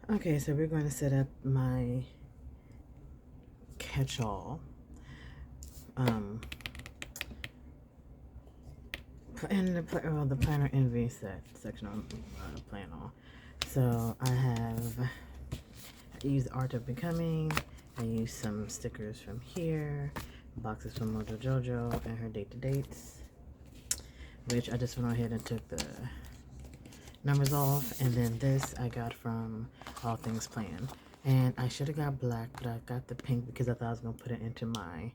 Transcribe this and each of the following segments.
Okay, so we're going to set up my catch-all in the planner envy section on plan all. So I use Art of Becoming. I use some stickers from here, boxes from Mojo Jojo, and her date to dates, which I just went ahead and took the numbers off. And then this I got from All Things Planned. And I should have got black, but I got the pink because I thought I was gonna put it into my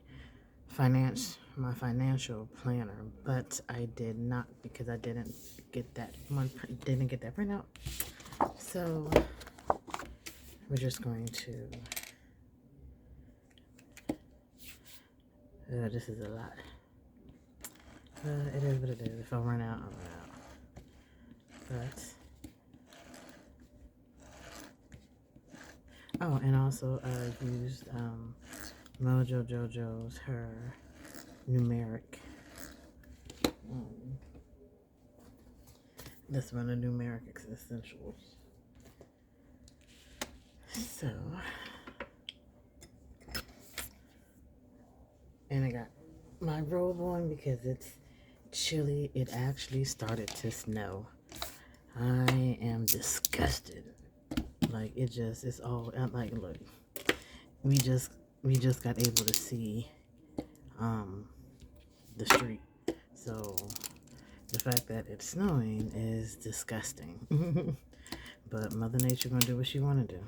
financial planner, but I did not because I didn't get that printout. So we're just going to. This is a lot. It is what it is. If I run out, I'll run out. And also I used Mojo Jojo's her numeric. This one, the numeric essentials. So, and I got my robe on because it's chilly. It actually started to snow. I am disgusted. Like it's all. I'm like, look, we just got able to see the street. So the fact that it's snowing is disgusting. But Mother Nature gonna do what she wanna do.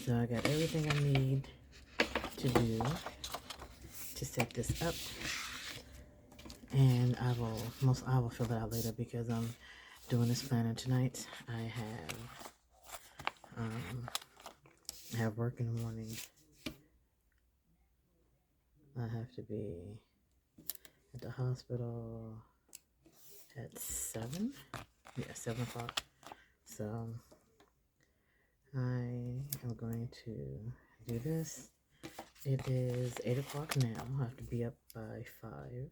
So I got everything I need to do to set this up, and I will fill that out later because I'm doing this planner tonight. I have work in the morning. I have to be at the hospital at 7. Yeah, 7 o'clock. So I am going to do this. It is 8 o'clock now. I have to be up by 5.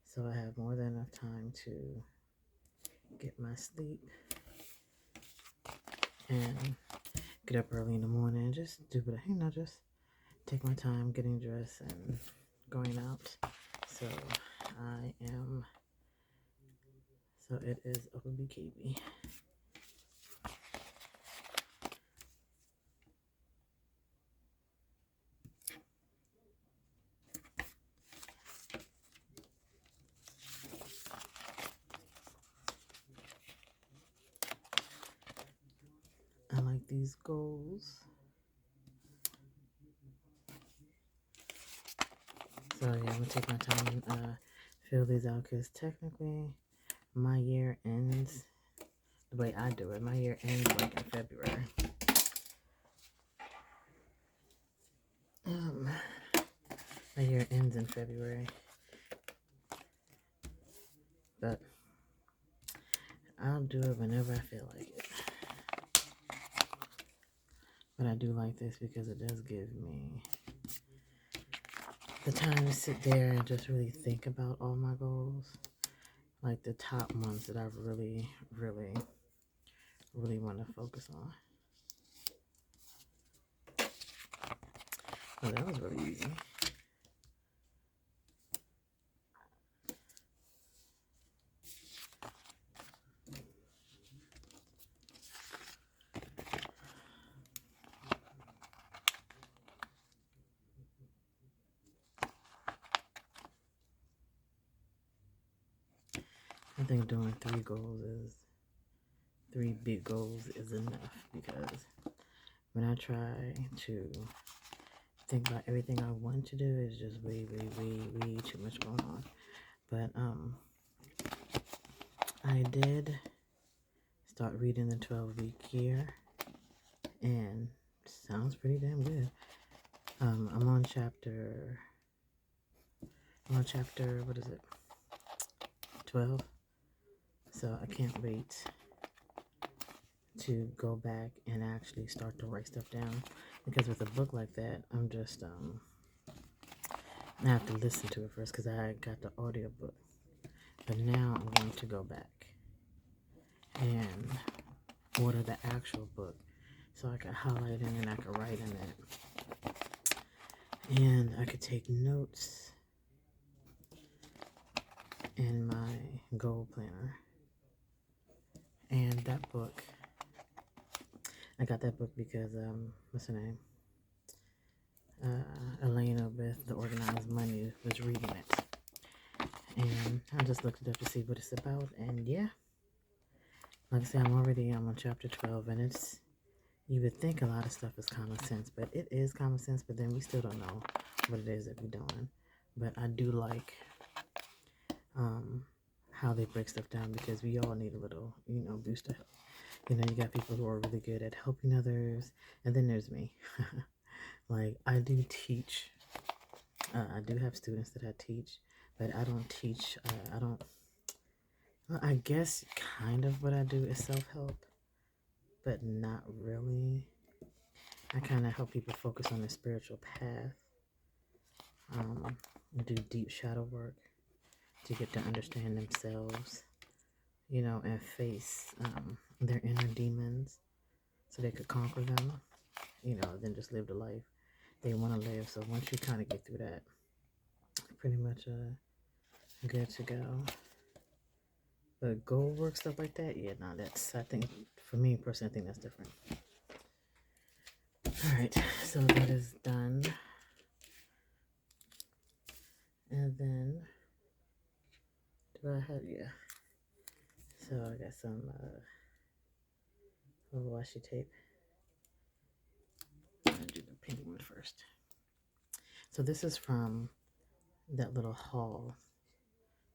So I have more than enough time to get my sleep and get up early in the morning and just do what just take my time getting dressed and going out. So it is OBKB. I like these goals. So yeah, I'm gonna take my time and fill these out because technically my year ends the way I do it. My year ends like in February. My year ends in February, but I'll do it whenever I feel like it. But I do like this because it does give me the time to sit there and just really think about all my goals. Like the top ones that I really, really, really want to focus on. Oh, that was really easy. I think doing 3 big goals is enough because when I try to think about everything I want to do, it's just way, way, way, way too much going on. But I did start reading the 12-week year, and sounds pretty damn good. I'm on chapter, what is it, 12? So I can't wait to go back and actually start to write stuff down, because with a book like that, I'm just I have to listen to it first because I got the audio book. But now I'm going to go back and order the actual book so I could highlight in and I could write in it. And I could take notes in my goal planner. And that book, I got that book because, what's her name? Elena with The Organized Money was reading it. And I just looked it up to see what it's about. And yeah, like I said, I'm on chapter 12, and it's, you would think a lot of stuff is common sense, but it is common sense, but then we still don't know what it is that we're doing. But I do like how they break stuff down, because we all need a little, boost of help. You got people who are really good at helping others, and then there's me. Like, I do teach. I do have students that I teach, but I don't teach. Well, I guess kind of what I do is self-help, but not really. I kind of help people focus on their spiritual path, do deep shadow work to get to understand themselves, and face their inner demons so they could conquer them, then just live the life they want to live. So once you kind of get through that, pretty much good to go. But goal work, stuff like that, yeah, no, I think, for me personally, I think that's different. Alright, so that is done. And then, do I have, yeah. So I got some washi tape. I'm going to do the pink one first. So this is from that little haul,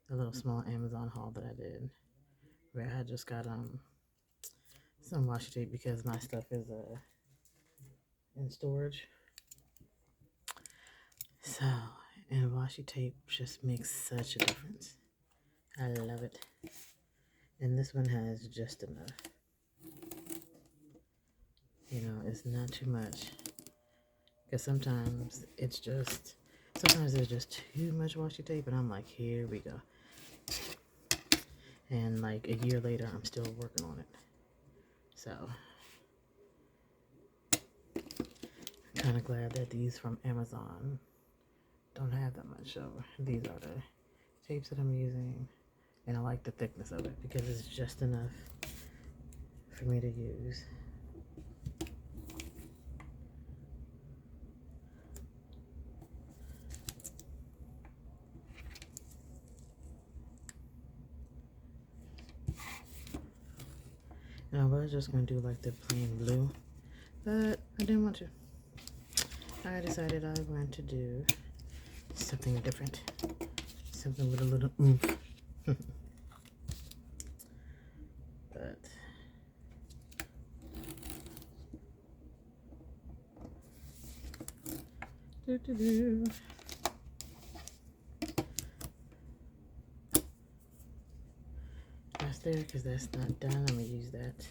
the little small Amazon haul that I did, where I just got some washi tape because my stuff is in storage. So, and washi tape just makes such a difference. I love it. And this one has just enough. It's not too much. Because sometimes there's just too much washi tape, and I'm like, here we go. And like a year later, I'm still working on it. So, I'm kind of glad that these from Amazon don't have that much. So, these are the tapes that I'm using. And I like the thickness of it because it's just enough for me to use. And I was just going to do like the plain blue, but I didn't want to. I decided I wanted to do something different, something with a little oomph. But that's there because that's not done. I'm gonna use that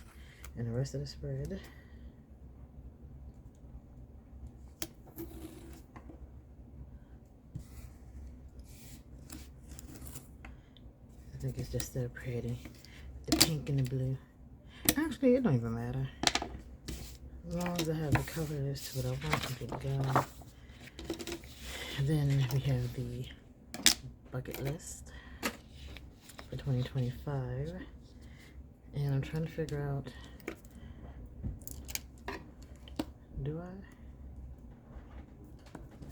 in the rest of the spread. I think it's just so pretty, the pink and the blue. Actually, it don't even matter. As long as I have the colors to what I want, I'm good to go. And then we have the bucket list for 2025. And I'm trying to figure out, do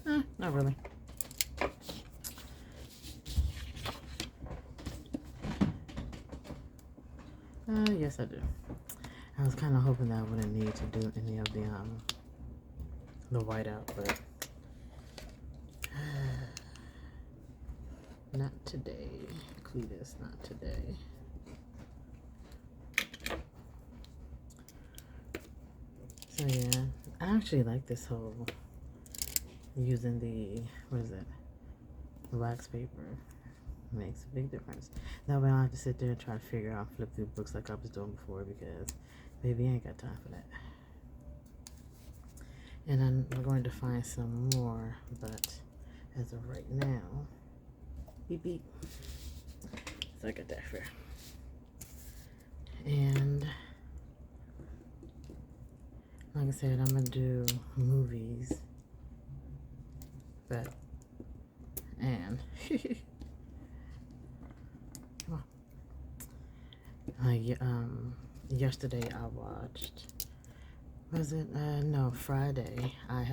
I? Not really. Yes I do. I was kind of hoping that I wouldn't need to do any of the whiteout, but not today. Cletus, not today. So yeah, I actually like this whole using the, what is it, wax paper. Makes a big difference. That way I don't have to sit there and try to figure out, flip through books like I was doing before, because Baby, I ain't got time for that. And I'm going to find some more, but as of right now, beep beep. So I got that for. And like I said, I'm gonna do movies, but and come on. Yesterday I watched. Was it? No, Friday I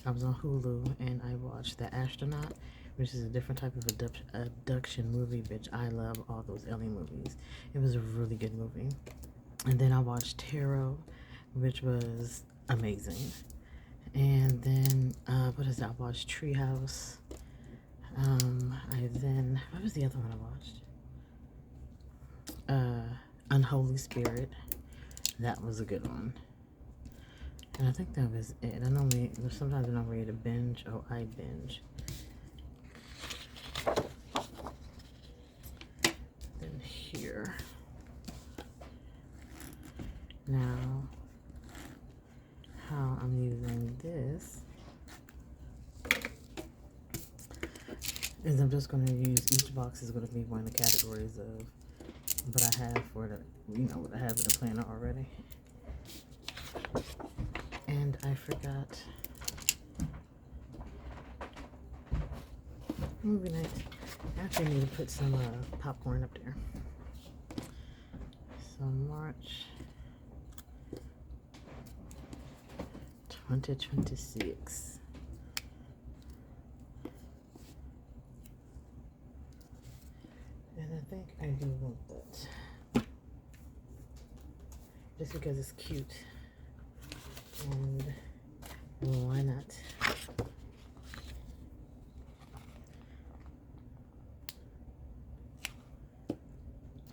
was on Hulu and I watched The Astronaut, which is a different type of abduction movie, bitch. I love all those alien movies. It was a really good movie. And then I watched Tarot, which was amazing. And then, what is that? I watched Treehouse. What was the other one I watched? Unholy Spirit. That was a good one. And I think that was it. Sometimes when I'm ready to binge, I binge. Then here. Now, how I'm using this is I'm just going to use, each box is going to be one of the categories of what I have for the, what I have in the planner already. And I forgot movie night. I actually need to put some popcorn up there. So March 2026. And I think I do want that. Just because it's cute. And why not?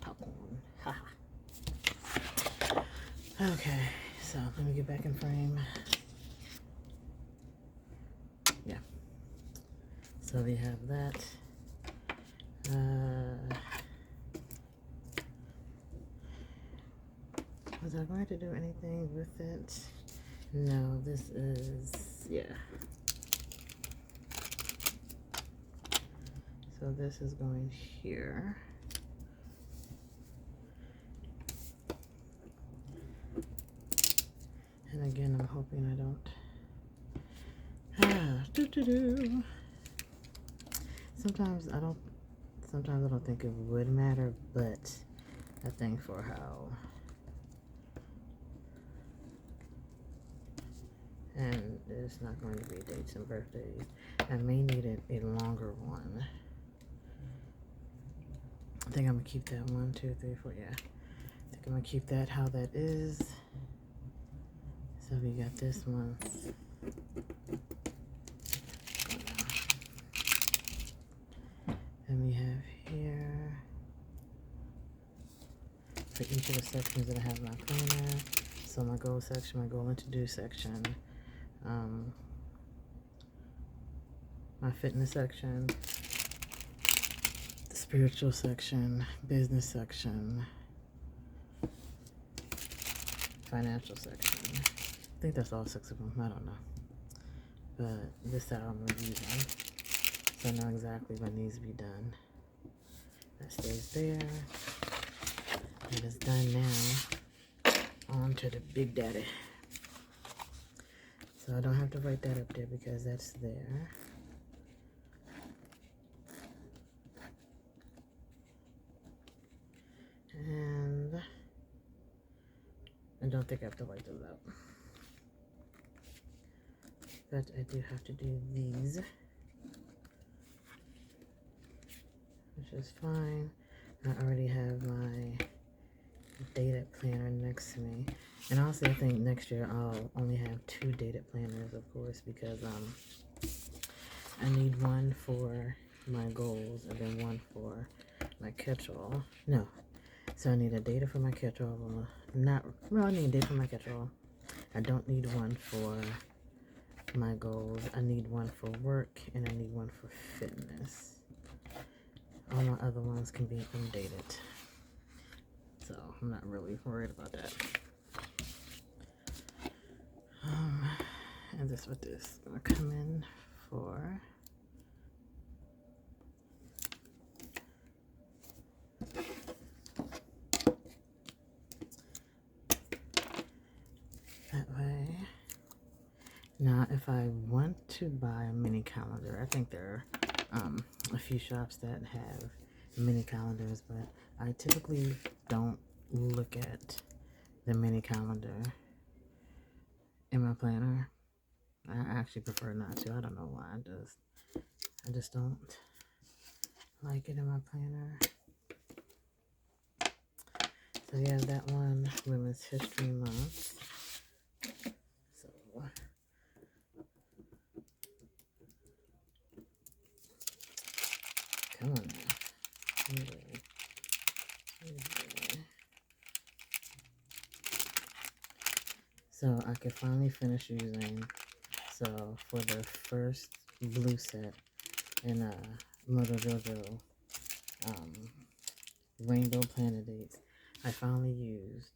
Popcorn. Haha. Okay, so let me get back in frame. Yeah. So we have that. Was I going to do anything with it? No, this is, yeah. So this is going here. And again, I'm hoping I don't. Sometimes I don't think it would matter, but I think for how. And it's not going to be dates and birthdays. I may need a longer one. I think I'm gonna keep that 1, 2, 3, 4. Yeah, I think I'm gonna keep that how that is. So we got this one. And we have here for each of the sections that I have my planner. So my goal section, my goal and to do section. My fitness section, the spiritual section, business section, financial section. I think that's all 6 of them. I don't know. But this is how I'm going to use them. So I know exactly what needs to be done. That stays there. That is done now. On to the Big Daddy. So I don't have to write that up there because that's there. And I don't think I have to write those out. But I do have to do these, which is fine. I already have my dated planner next to me. And also I think next year I'll only have 2 dated planners, of course, because I need one for my goals and then one for my catch-all. No. So I need a data for my catch-all. I need a data for my catch-all. I don't need one for my goals. I need one for work and I need one for fitness. All my other ones can be undated. So I'm not really worried about that. this with this. I'm gonna come in for that way. Now, if I want to buy a mini calendar, I think there are a few shops that have mini calendars, but I typically don't look at the mini calendar in my planner. I actually prefer not to. I don't know why. I just don't like it in my planner. So yeah, that one, Women's History Month. So come on now. Okay. So I could finally finish using, so for the first blue set in Moto Jojo Rainbow Planet Dates, I finally used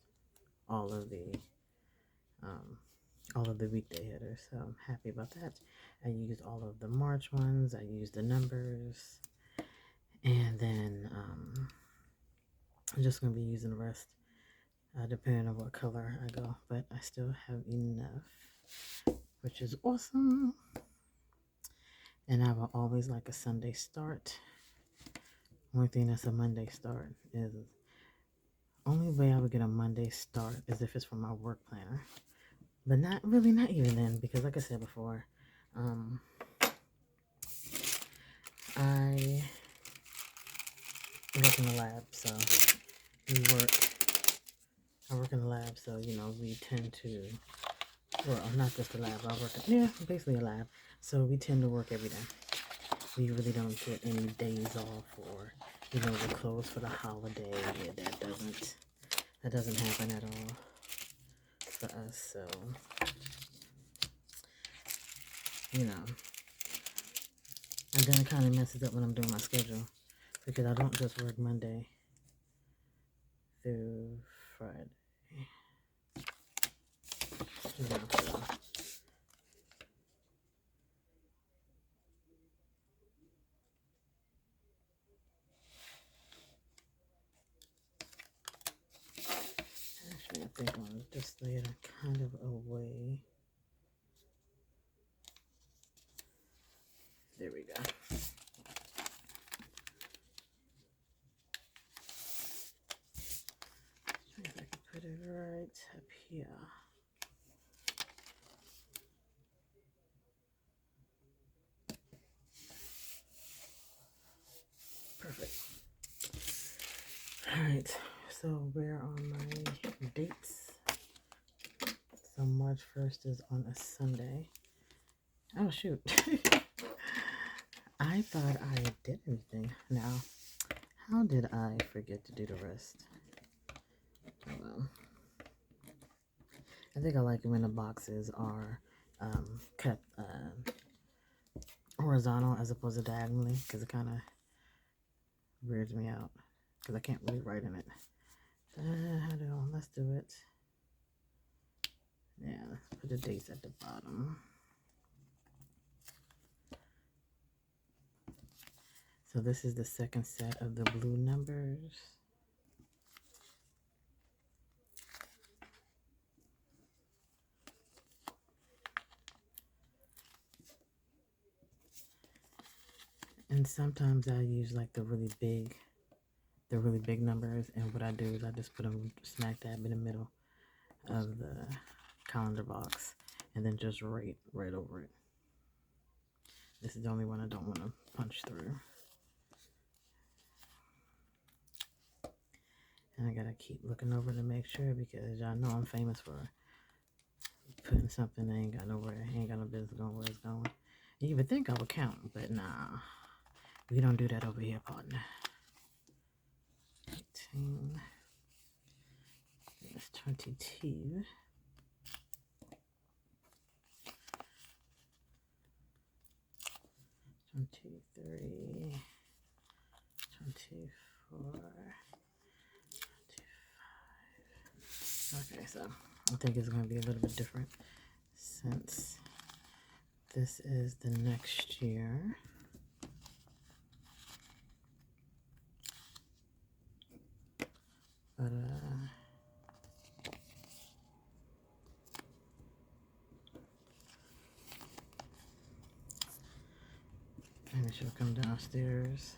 all of the weekday hitters, so I'm happy about that. I used all of the March ones, I used the numbers, and then I'm just going to be using the rest depending on what color I go, but I still have enough, which is awesome. And I will always like a Sunday start. Only thing that's a Monday start is, only way I would get a Monday start is if it's from my work planner. But not even then, because like I said before, I work in the lab, so I work in the lab, so, you know, we tend to, well, not just the lab, I work basically a lab, so we tend to work every day. We really don't get any days off, or, you know, we're closed for the holiday. Yeah, that doesn't happen at all for us, so, you know. And then it kind of messes up when I'm doing my schedule, because I don't just work Monday through Friday. You know, so. Actually, I think I'll just lay it kind of away. There we go. If I can put it right up here. Perfect. Alright, so where are my dates? So March 1st is on a Sunday. Oh shoot. I thought I did everything. Now, how did I forget to do the rest? Oh well. I think I like it when the boxes are cut horizontal as opposed to diagonally, because it kind of weirds me out, because I can't really write in it. Let's do it. Yeah, let's put the dates at the bottom. So this is the second set of the blue numbers. And sometimes I use like the really big numbers, and what I do is I just put them smack dab in the middle of the calendar box, and then just right over it. This is the only one I don't want to punch through. And I gotta keep looking over to make sure, because y'all know I'm famous for putting something that ain't got no business going where it's going. You would think I would count, but nah. We don't do that over here, partner. 18. That's 22. 23. 24. 25. Okay, so I think it's going to be a little bit different since this is the next year. But maybe I should have come downstairs.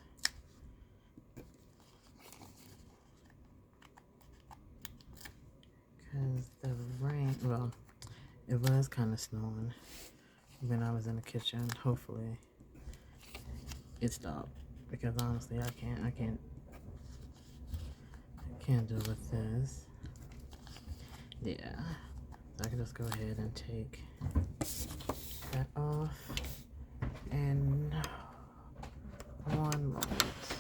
Because the rain, well, it was kind of snowing when I was in the kitchen. Hopefully it stopped, because honestly I can't deal with this. Yeah, so I can just go ahead and take that off. And one moment.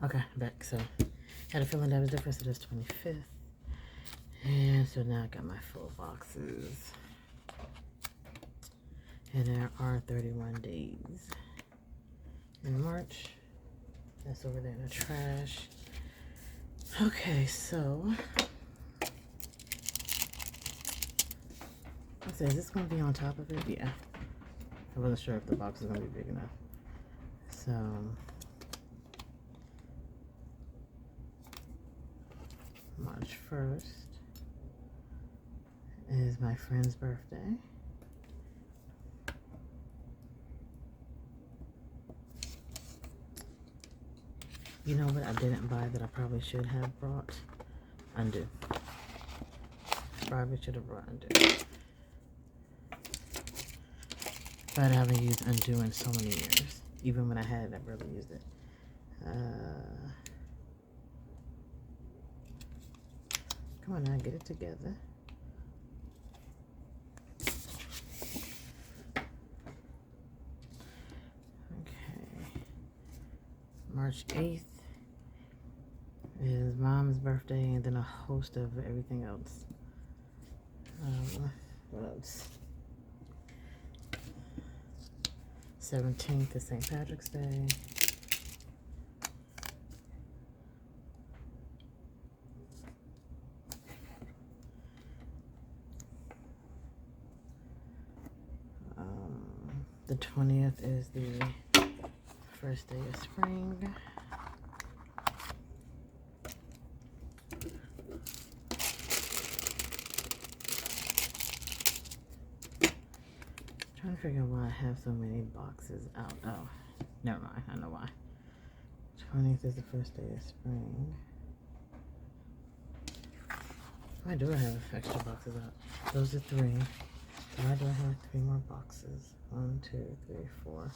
Okay, back. So had a feeling that was different, so this 25th. And so now I got my full boxes. And there are 31 days in March. That's over there in the trash. Okay, so let's see, is this gonna be on top of it? Yeah. I wasn't sure if the box is gonna be big enough. So March 1st is my friend's birthday. You know what I didn't buy that I probably should have brought? Undo. Probably should have brought Undo. But I haven't used Undo in so many years. Even when I had it, I barely used it. Come on now, get it together. Okay. March 8th is Mom's birthday, and then a host of everything else. What else? 17th is St. Patrick's Day. The 20th is the first day of spring. Trying to figure out why I have so many boxes out. Oh, never mind. I know why. 20th is the first day of spring. Why do I have extra boxes out? Those are 3. Why do I have 3 more boxes? 1, 2, 3, 4.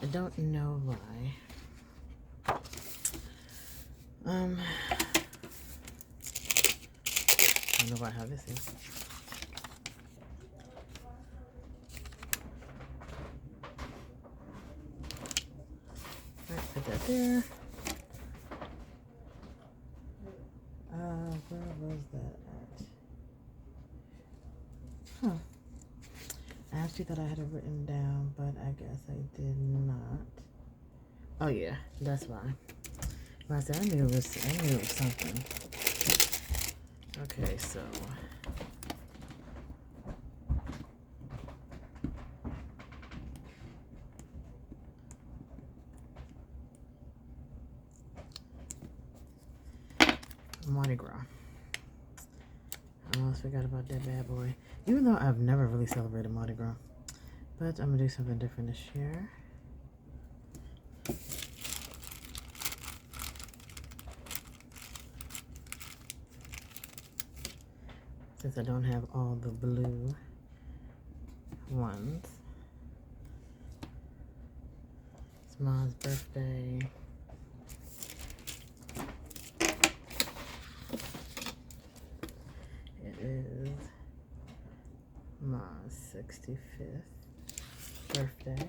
I don't know why. I don't know why I have this here. Alright, put that there. Where was that at? Huh. I actually thought I had it written down, but I guess I did not. Oh yeah, that's why. Well, I said I knew it was something. Okay, so Mardi Gras. I almost forgot about that bad boy. Even though I've never really celebrated Mardi Gras. But I'm going to do something different this year. Since I don't have all the blue ones. It's Mom's birthday. It is Mom's 65th birthday.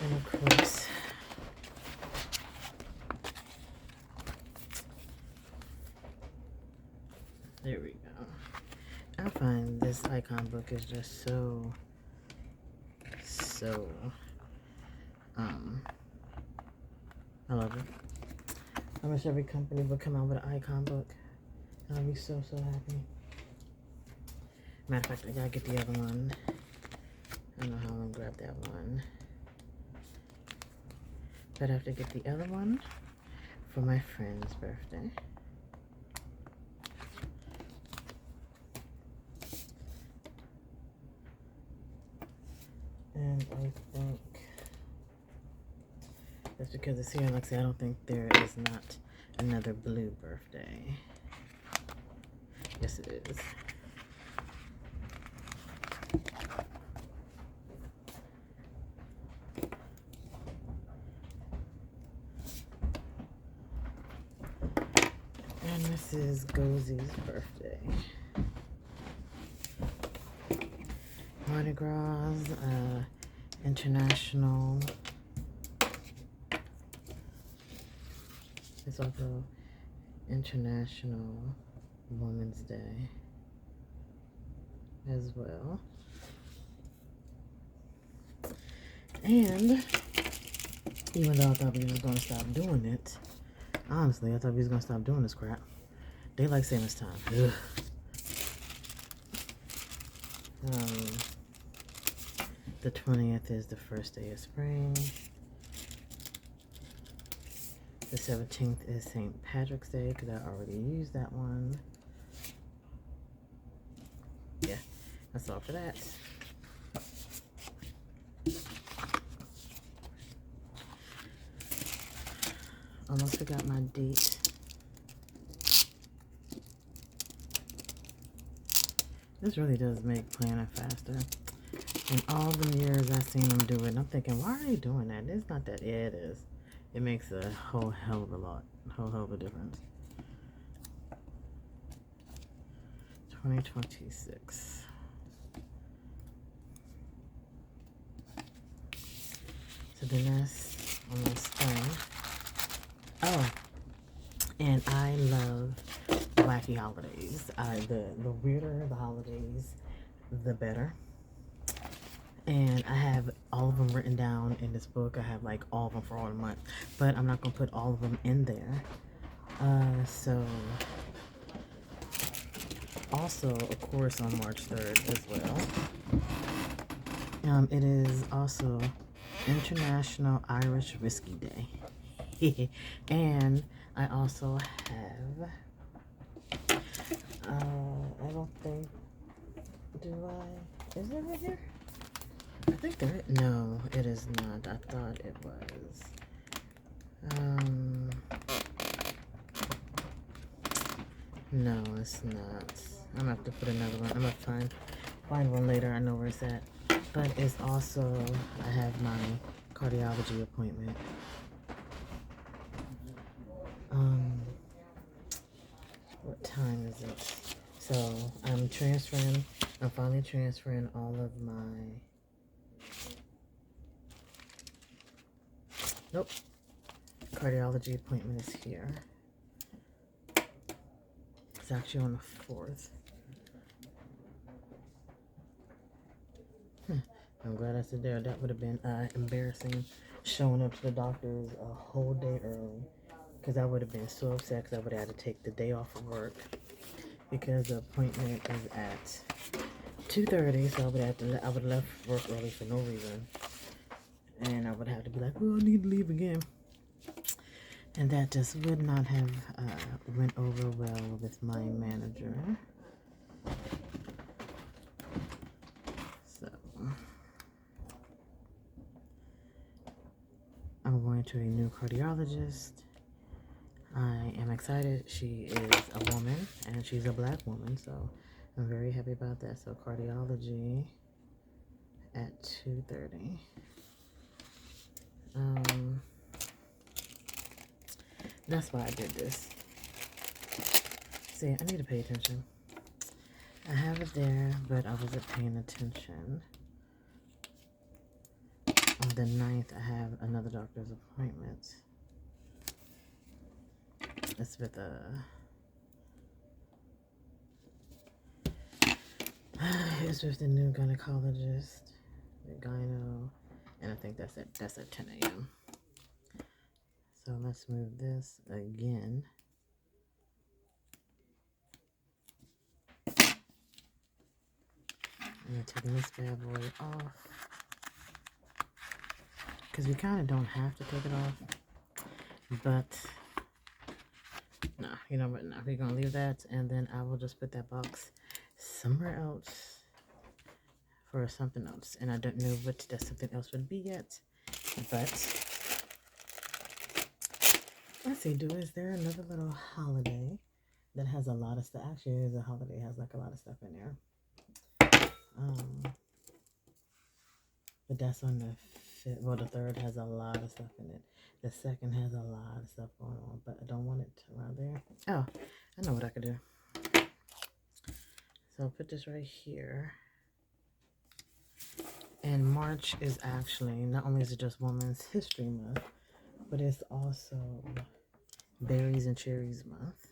And of course, there we go. I find this icon book is just so I love it. I wish every company would come out with an icon book. I'll be so, so happy. Matter of fact, I gotta get the other one. I don't know how I'm gonna grab that one. But I have to get the other one for my friend's birthday. And I think that's because it's here. Like I said, I don't think there is not another blue birthday. Yes, it is. And this is Gozy's birthday. Mardi Gras, International. It's also International Women's Day as well. And even though I thought we was going to stop doing it, honestly, I thought we was going to stop doing this crap. Daylight savings time. Ugh. The 20th is the first day of spring. The 17th is St. Patrick's Day because I already used that one. Yeah, that's all for that. Almost forgot my date. This really does make planning faster. In all the years I've seen them do it, I'm thinking, why are they doing that? It's not that. Yeah, it is. It makes a whole hell of a lot. Whole hell of a difference. 2026. So then that's almost done. Oh, and I love wacky holidays. The weirder the holidays, the better. And I have all of them written down in this book. I have like all of them for all the month, but I'm not gonna put all of them in there. So also, of course, on March 3rd as well. It is also International Irish Whiskey Day. And I also have, I don't think, is it right here? I think there is. No, it is not. I thought it was. No, it's not. I'm gonna have to put another one. I'm gonna find one later. I know where it's at. But it's also, I have my cardiology appointment. What time is it? So I'm finally transferring all of my, nope, cardiology appointment is here. It's actually on the 4th. I'm glad I said there. That would have been embarrassing showing up to the doctor's a whole day early, because I would have been so upset because I would have had to take the day off of work because the appointment is at 2:30. So I would have left work early for no reason, and I would have to be like, "Oh, I need to leave again," and that just would not have went over well with my manager. So I'm going to a new cardiologist. I am excited. She is a woman, and she's a black woman, so I'm very happy about that. So cardiology at 2:30. That's why I did this. See, I need to pay attention. I have it there, but I wasn't paying attention. On the 9th, I have another doctor's appointment. It's with it's with the new gynecologist, the gyno, and I think that's at 10 a.m. So let's move this again. I'm taking this bad boy off because we kind of don't have to take it off, but no, you know what? No, we're gonna leave that, and then I will just put that box somewhere else for something else, and I don't know what that something else would be yet, but let's see. Is there another little holiday that has a lot of stuff? Actually, there's a holiday that has like a lot of stuff in there. But that's on the fifth. Well, the third has a lot of stuff in it. The second has a lot of stuff going on, but I don't want it around there. Oh, I know what I could do. So I'll put this right here. And March is actually, not only is it just Women's History Month, but it's also Berries and Cherries Month.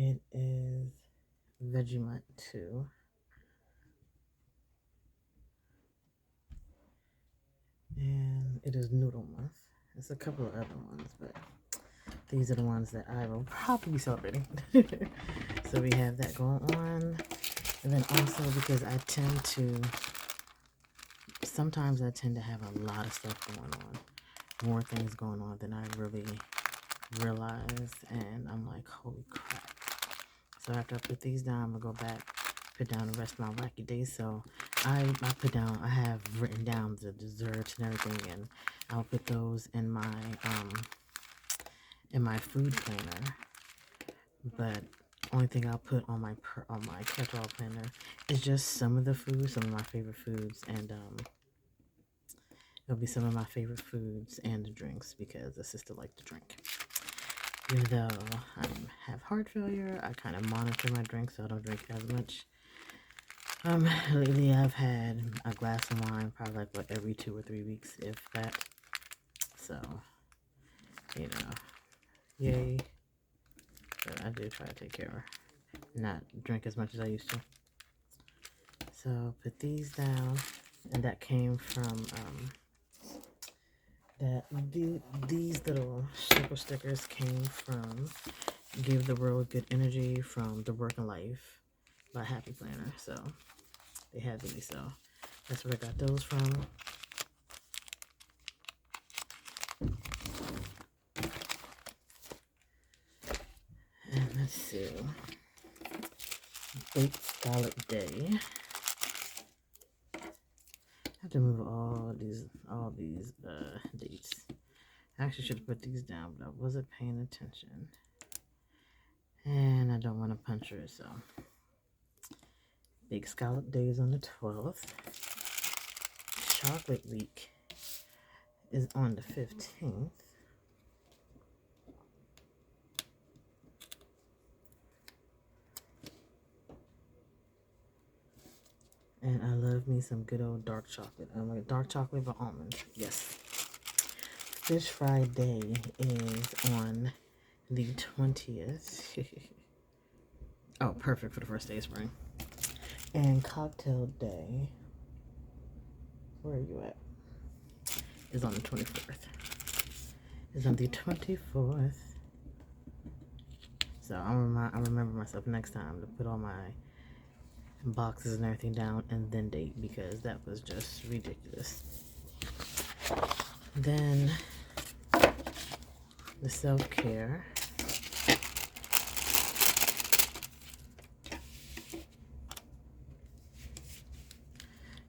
It is Veggie Month too. And it is Noodle Month. There's a couple of other ones, but these are the ones that I will probably be celebrating. So we have that going on. And then also because sometimes I tend to have a lot of stuff going on. More things going on than I really realize. And I'm like, holy crap. So after I put these down, I'm going to go back, put down the rest of my wacky days. So I have written down the desserts and everything. And I'll put those in my food planner. But only thing I'll put on my catch-all planner is just some of the food, some of my favorite foods, and it'll be some of my favorite foods and the drinks because the sister likes to drink. Even though I have heart failure, I kind of monitor my drinks so I don't drink as much. Lately I've had a glass of wine probably like every 2 or 3 weeks, if that. So, you know, yay. But I do try to take care of not drink as much as I used to. So put these down, and that came from these little super stickers came from Give the World Good Energy from The Working Life by Happy Planner. So they have these, so that's where I got those from. And let's see, Baked Scallop Day. I have to move all these dates. I actually should have put these down, but I wasn't paying attention. And I don't want to punch her, so. Baked Scallop Day is on the 12th. Chocolate Week is on the 15th. And I love me some good old dark chocolate. I like dark chocolate with almonds. Yes. Fish Fry Day is on the 20th. Oh, perfect for the first day of spring. And Cocktail Day, where are you at? Is on the 24th. Is on the 24th. So I remember myself next time to put all my boxes and everything down and then date, because that was just ridiculous. Then the self-care.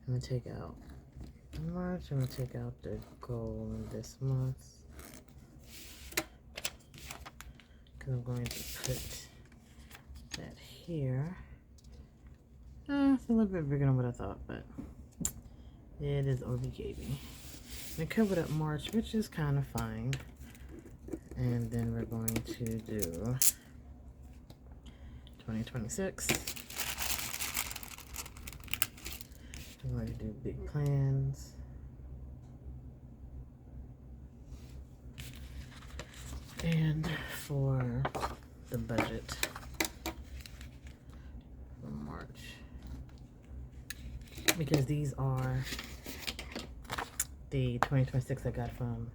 I'm gonna take out March. I'm gonna take out the goal in this month because I'm going to put that here. It's a little bit bigger than what I thought, but it is OBKB. I covered up March, which is kind of fine. And then we're going to do 2026. We're going to do big plans. And for the budget for March, because these are the 2026 I got from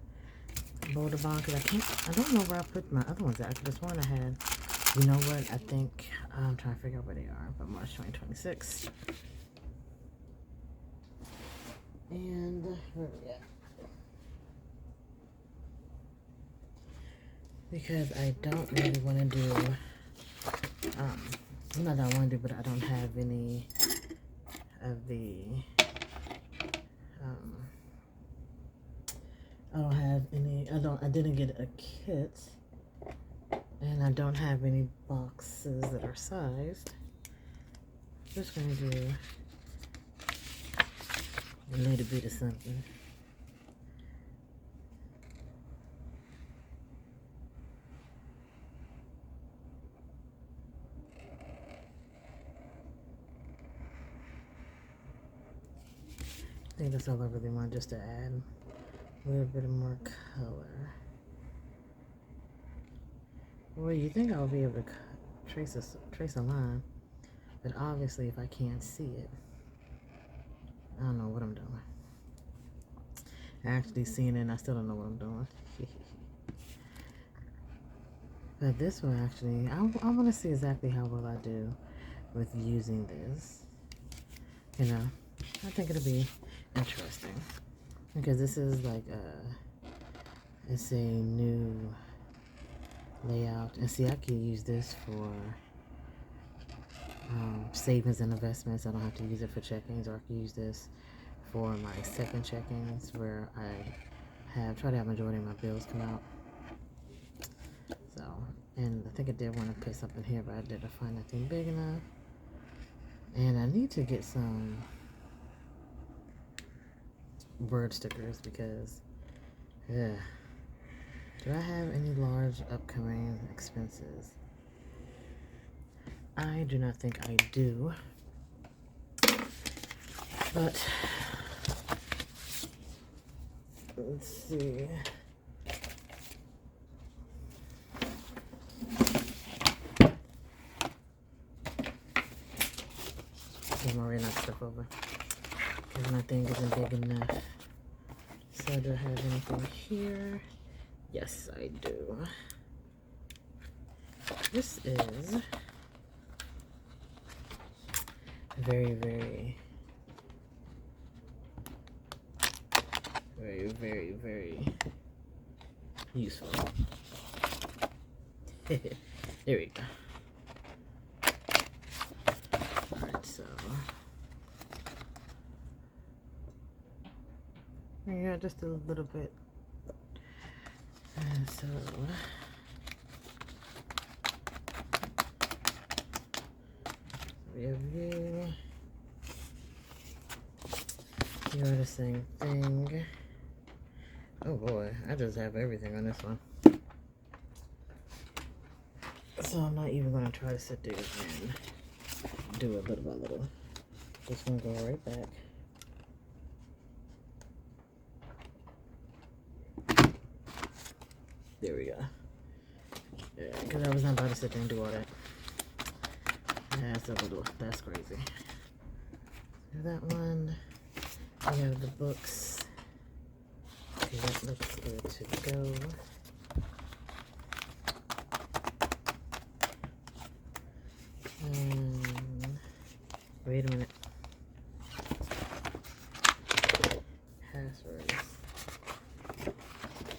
Boulder Bond, because I don't know where I put my other ones at. This one I had, you know what, I think, I'm trying to figure out where they are, but March 2026. And, where are we at? Because I don't really want to do, not that I want to do, but I don't have any of the, I didn't get a kit, and I don't have any boxes that are sized. Just gonna do a little bit of something. I think that's all I really want, just to add a little bit more color. Well, you think I'll be able to trace a line, but obviously if I can't see it, I don't know what I'm doing. Actually seeing it and I still don't know what I'm doing. But this will actually, I want to see exactly how well I do with using this. You know, I think it'll be interesting. Because this is like it's a new layout. And see, I can use this for savings and investments. I don't have to use it for checkings, or I can use this for my second checkings where I try to have majority of my bills come out. So, and I think I did want to put something here, but I didn't find nothing big enough. And I need to get some word stickers because, yeah. Do I have any large upcoming expenses? I do not think I do. But let's see. I'm already not stuff over because my thing isn't big enough. So do I have anything here? Yes, I do. This is very, very, very, very, very useful. There we go. Alright, so yeah, just a little bit. And so we have you. You're the same thing. Oh boy, I just have everything on this one. So I'm not even gonna try to sit there and do it little by little. Just gonna go right back. There we go. Yeah, because I was not about to sit there and do all that. That's crazy. That one, we have the books. Okay, that looks good to go. Wait a minute. Passwords.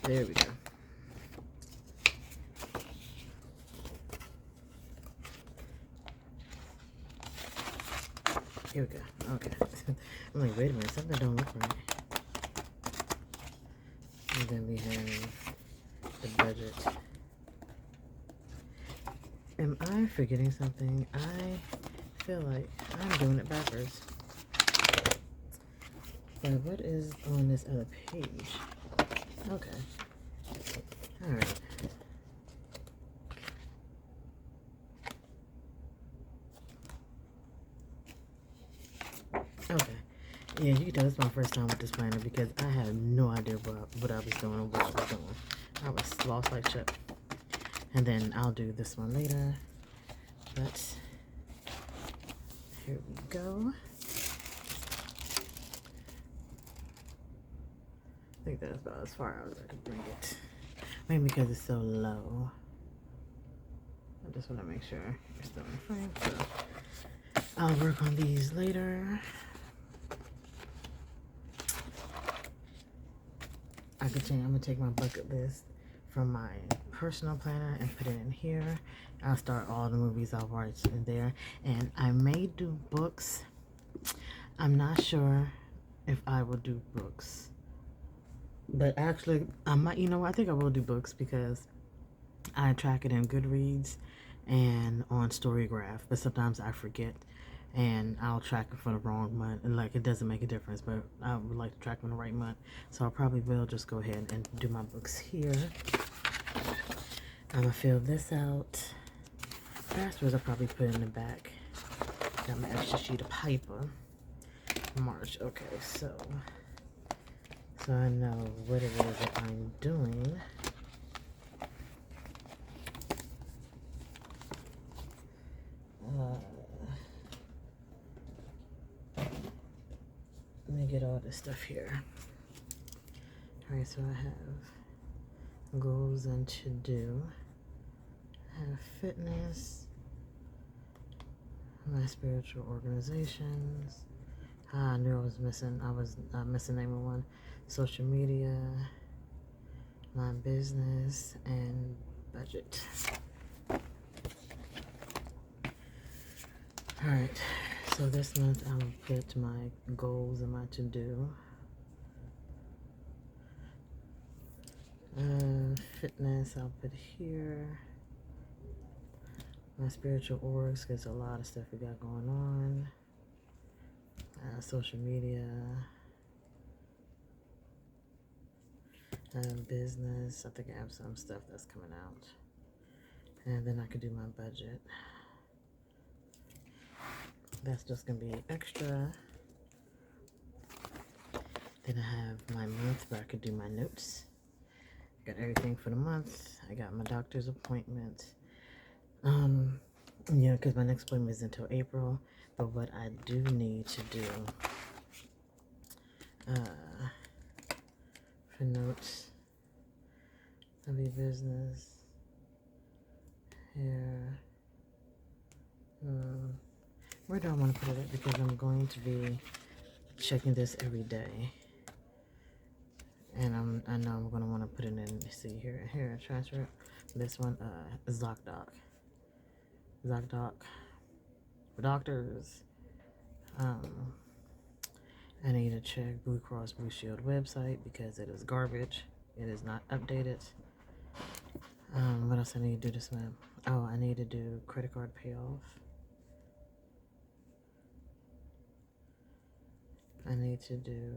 There we go. Here we go. Okay. I'm like, wait a minute, something don't look right. And then we have the budget. Am I forgetting something? I feel like I'm doing it backwards. But what is on this other page? Okay. Alright. Okay. Yeah, you can tell it's my first time with this planner because I had no idea what I was doing or what I was doing. I was lost like shit. And then I'll do this one later. But here we go. I think that's about as far as I can bring it. Maybe because it's so low. I just want to make sure it's still in frame. So I'll work on these later. I'm gonna take my bucket list from my personal planner and put it in here. I'll start all the movies I'll watch in there, and I may do books. I'm not sure if I will do books, but actually I might. You know what? I think I will do books because I track it in Goodreads and on Storygraph, but sometimes I forget and I'll track it for the wrong month, and like it doesn't make a difference, but I would like to track on the right month, so I probably will just go ahead and do my books here. I'm gonna fill this out. Passwords I'll probably put in the back. Got my extra sheet of paper. March. Okay, so I know what it is that I'm doing. Let me get all this stuff here. Alright, so I have goals and to do. I have fitness, my spiritual organizations. I knew I was missing. I was missing number one. Social media, my business, and budget. Alright, so this month I'm going to put my goals and my to-do. Fitness I'll put here. My spiritual orgs, because a lot of stuff we got going on. Social media. Business. I think I have some stuff that's coming out. And then I could do my budget. That's just going to be extra. Then I have my month where I could do my notes. Got everything for the month. I got my doctor's appointment. Yeah, because my next appointment is until April. But what I do need to do for notes, that'll be business here. Where do I want to put it at? Because I'm going to be checking this every day. And I know I'm going to want to put it in, see here, transfer it. This one, ZocDoc. ZocDoc for doctors. I need to check Blue Cross Blue Shield website because it is garbage. It is not updated. What else I need to do this month? Oh, I need to do credit card payoff. I need to do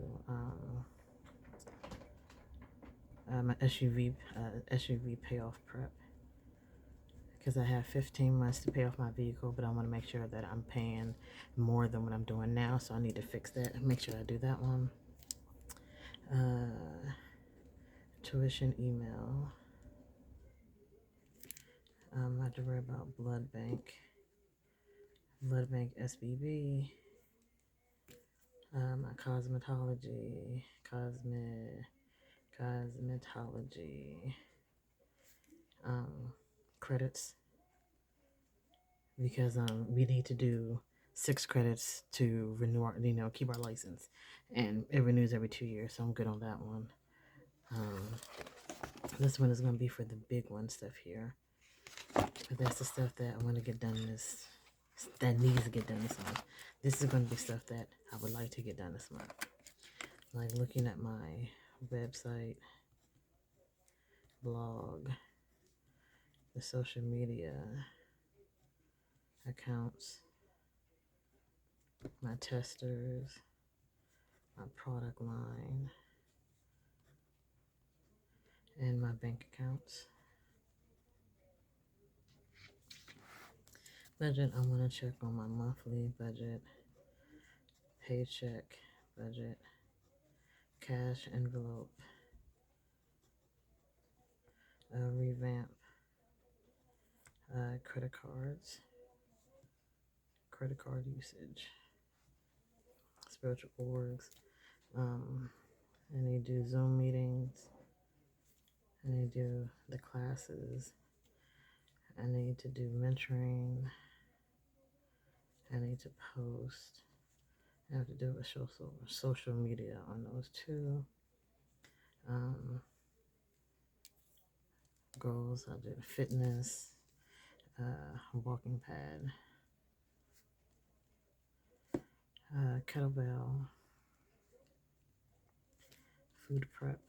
my SUV payoff prep because I have 15 months to pay off my vehicle, but I want to make sure that I'm paying more than what I'm doing now, so I need to fix that. Make sure I do that one. Tuition email. I have to worry about blood bank SBB. My cosmetology credits, because we need to do 6 credits to renew our, keep our license, and it renews every 2 years, so I'm good on that one. This one is going to be for the big one stuff here, but that's the stuff that I want to get done that needs to get done this month. This is going to be stuff that I would like to get done this month, like looking at my website, blog, the social media accounts, my testers, my product line, and my bank accounts. Budget, I want to check on my monthly budget, paycheck budget, cash envelope, revamp, credit cards, credit card usage, spiritual orgs. I need to do Zoom meetings, I need to do the classes. I need to do mentoring. I need to post. I have to do a social media on those two. Goals, I'll do fitness, walking pad, kettlebell, food prep.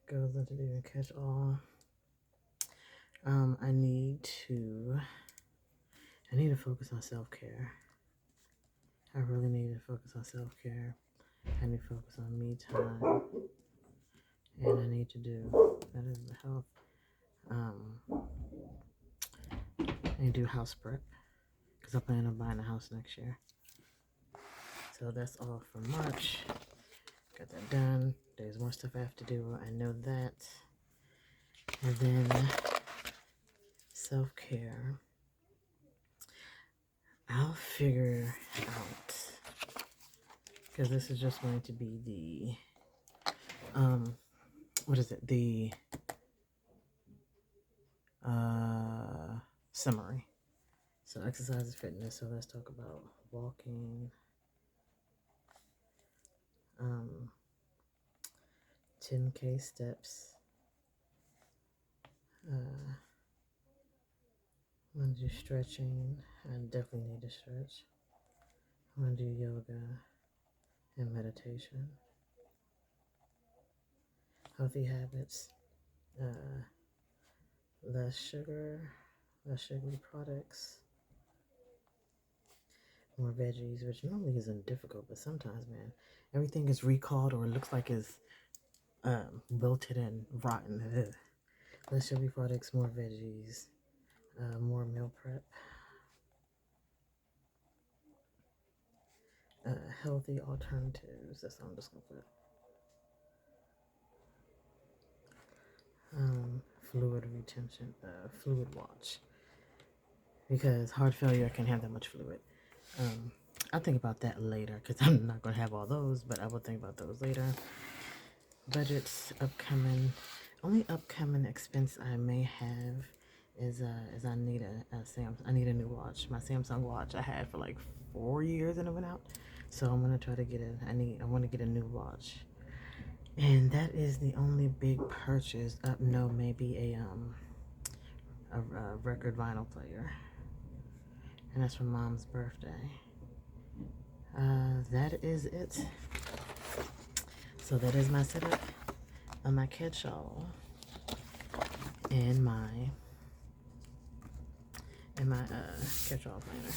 Goals into doing catch all. I need to focus on self-care. I really need to focus on self-care. I need to focus on me time. And I need to do, that is the health. I need to do house prep because I plan on buying a house next year. So that's all for March. Got that done. There's more stuff I have to do. I know that. And then self-care. I'll figure out, because this is just going to be the what is it? The summary. So exercise and fitness. So let's talk about walking. 10K steps. I'm gonna do stretching. I definitely need to stretch. I'm gonna do yoga and meditation. Healthy habits. Less sugar, less sugary products. More veggies, which normally isn't difficult, but sometimes, man, everything is recalled or it looks like it's wilted and rotten. Ugh. Less sugary products, more veggies, more meal prep. Healthy alternatives. That's what I'm just gonna put. Fluid retention, fluid watch. Because heart failure can have that much fluid. I'll think about that later because I'm not going to have all those, but I will think about those later. Budgets upcoming. Only upcoming expense I may have is I need I need a new watch. My Samsung watch I had for like 4 years and it went out. So I'm gonna try to get it. I want to get a new watch. And that is the only big purchase. No, maybe a record vinyl player. And that's for Mom's birthday. That is it. So that is my setup of my catch-all and my catch-all planner.